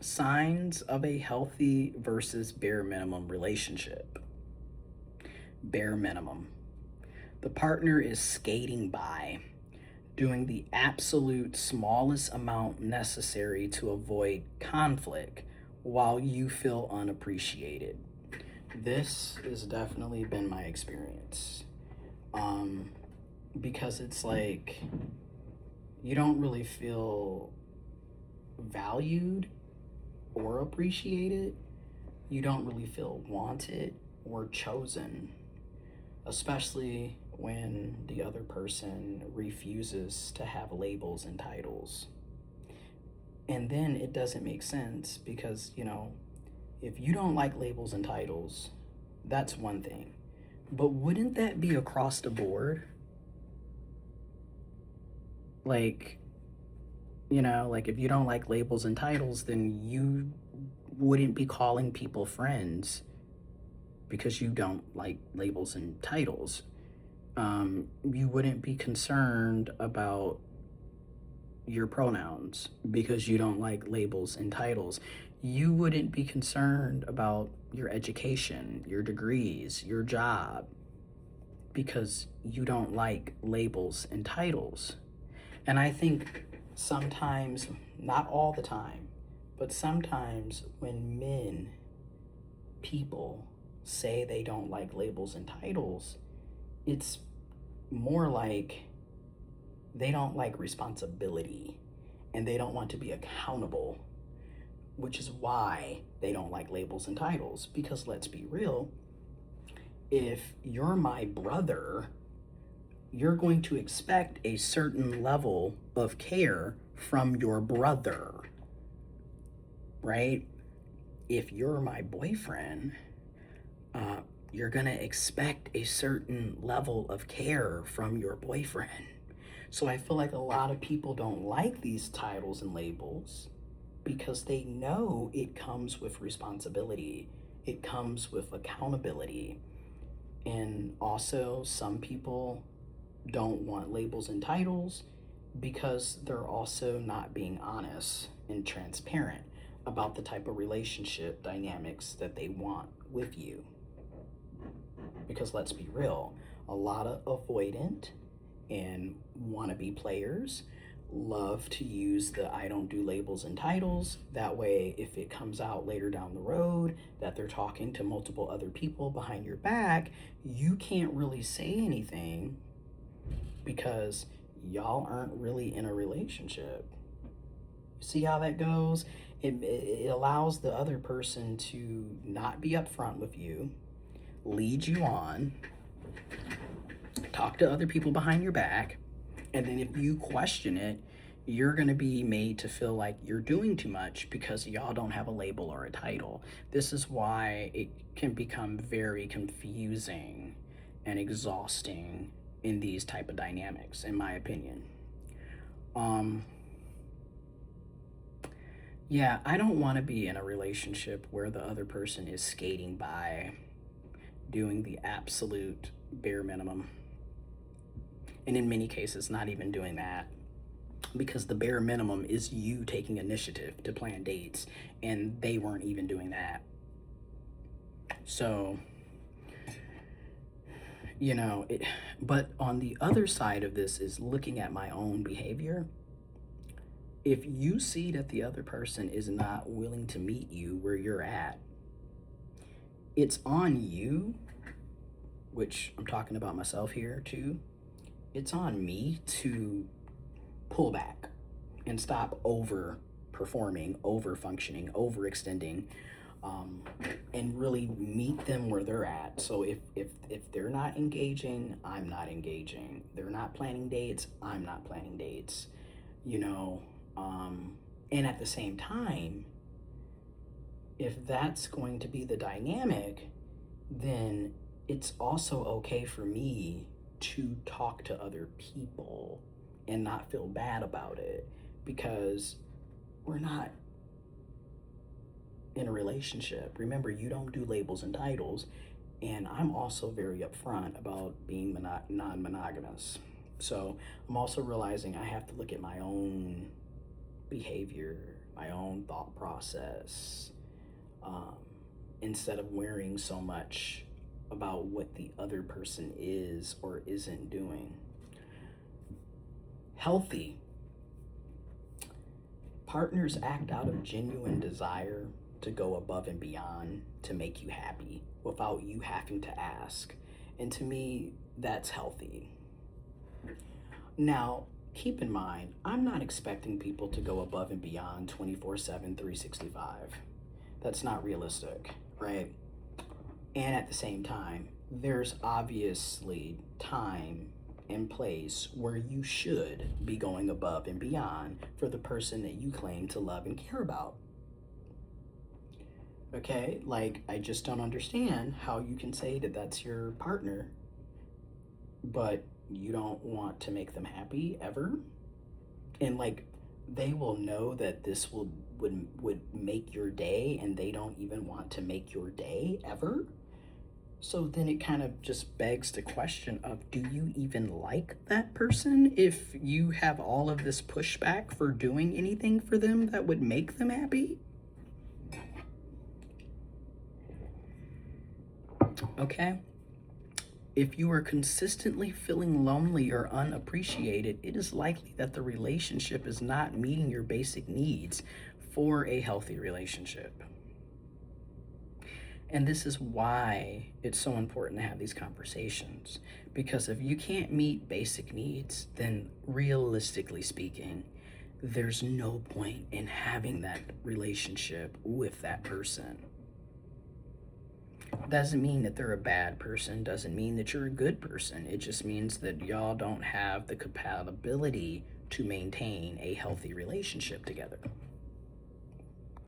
Signs of a healthy versus bare minimum relationship. Bare minimum. The partner is skating by, doing the absolute smallest amount necessary to avoid conflict while you feel unappreciated. This has definitely been my experience. Um, because it's like you don't really feel valued or appreciated. You don't really feel wanted or chosen, especially when the other person refuses to have labels and titles. And then it doesn't make sense because, if you don't like labels and titles, that's one thing. But wouldn't that be across the board? Like, like if you don't like labels and titles, then you wouldn't be calling people friends because you don't like labels and titles. You wouldn't be concerned about your pronouns because you don't like labels and titles. You wouldn't be concerned about your education, your degrees, your job because you don't like labels and titles. And I think sometimes, not all the time, but sometimes when people say they don't like labels and titles, it's more like they don't like responsibility and they don't want to be accountable, which is why they don't like labels and titles. Because let's be real, if you're my brother, you're going to expect a certain level of care from your brother, right? If you're my boyfriend, you're going to expect a certain level of care from your boyfriend. So I feel like a lot of people don't like these titles and labels because they know it comes with responsibility, it comes with accountability. And also, some people don't want labels and titles because they're also not being honest and transparent about the type of relationship dynamics that they want with you. Because let's be real, a lot of avoidant and wannabe players love to use the I don't do labels and titles. That way, if it comes out later down the road that they're talking to multiple other people behind your back, you can't really say anything because y'all aren't really in a relationship. See how that goes? It allows the other person to not be upfront with you, lead you on, talk to other people behind your back, and then if you question it, you're going to be made to feel like you're doing too much because y'all don't have a label or a title. This is why it can become very confusing and exhausting in these type of dynamics, in my opinion. Yeah, I don't want to be in a relationship where the other person is skating by, doing the absolute bare minimum. And in many cases, not even doing that. Because the bare minimum is you taking initiative to plan dates, and they weren't even doing that. So, but on the other side of this is looking at my own behavior. If you see that the other person is not willing to meet you where you're at, it's on you, which I'm talking about myself here too. It's on me to pull back and stop over performing, over functioning, overextending, and really meet them where they're at. So if they're not engaging, I'm not engaging. They're not planning dates, I'm not planning dates. You know, and at the same time, if that's going to be the dynamic, then it's also okay for me to talk to other people and not feel bad about it because we're not in a relationship. Remember, you don't do labels and titles, and I'm also very upfront about being non-monogamous. So I'm also realizing I have to look at my own behavior my own thought process, um, instead of worrying so much about what the other person is or isn't doing. Healthy partners act out of genuine desire to go above and beyond to make you happy without you having to ask. And to me, that's healthy. Now, keep in mind, I'm not expecting people to go above and beyond 24/7, 365. That's not realistic, right? And at the same time, there's obviously time and place where you should be going above and beyond for the person that you claim to love and care about. Okay? Like, I just don't understand how you can say that that's your partner, but you don't want to make them happy ever. And like, they will know that this would make your day, and they don't even want to make your day ever. So then it kind of just begs the question of, do you even like that person if you have all of this pushback for doing anything for them that would make them happy? Okay? If you are consistently feeling lonely or unappreciated, it is likely that the relationship is not meeting your basic needs for a healthy relationship. And this is why it's so important to have these conversations. Because if you can't meet basic needs, then realistically speaking, there's no point in having that relationship with that person. Doesn't mean that they're a bad person, doesn't mean that you're a good person. It just means that y'all don't have the compatibility to maintain a healthy relationship together.